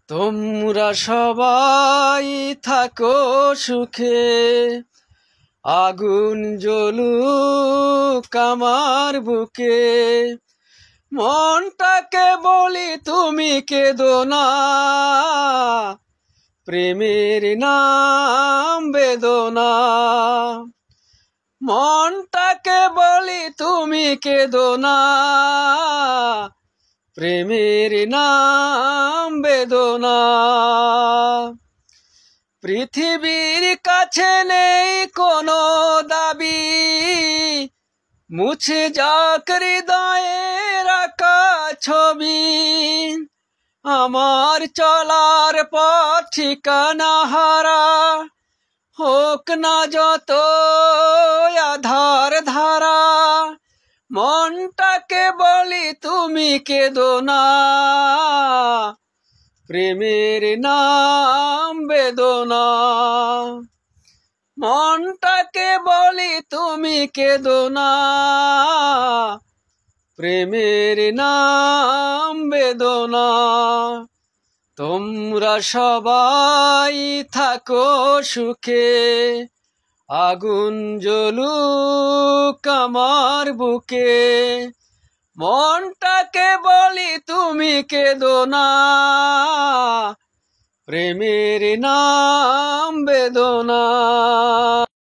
তোমরা সবাই থাকো সুখে, আগুন জ্বলুক আমার বুকে। মনটাকে বলি তুমি কেঁদো না, প্রেমের নাম বেদনা। মনটাকে বলি তুমি কেঁদো না, প্রেমের নাম বেদনা। পৃথিবীর কাছে নেই কোনো দাবি, মুছে যাক হৃদয়ের আঁকা ছবি। আমার চলার পথ ঠিকানা হারা, হোক না যত আধার ধারা। মনটাকে বলি তুমি কেঁদো না, প্রেমের নাম বেদনা। মনটাকে বলি তুমি কেঁদো না, প্রেমের নাম বেদনা। তোমরা সবাই থাকো সুখে, আগুন জ্বলুক আমার বুকে। মনটাকে বলি তুমি কেঁদো না, প্রেমের নাম বেদনা।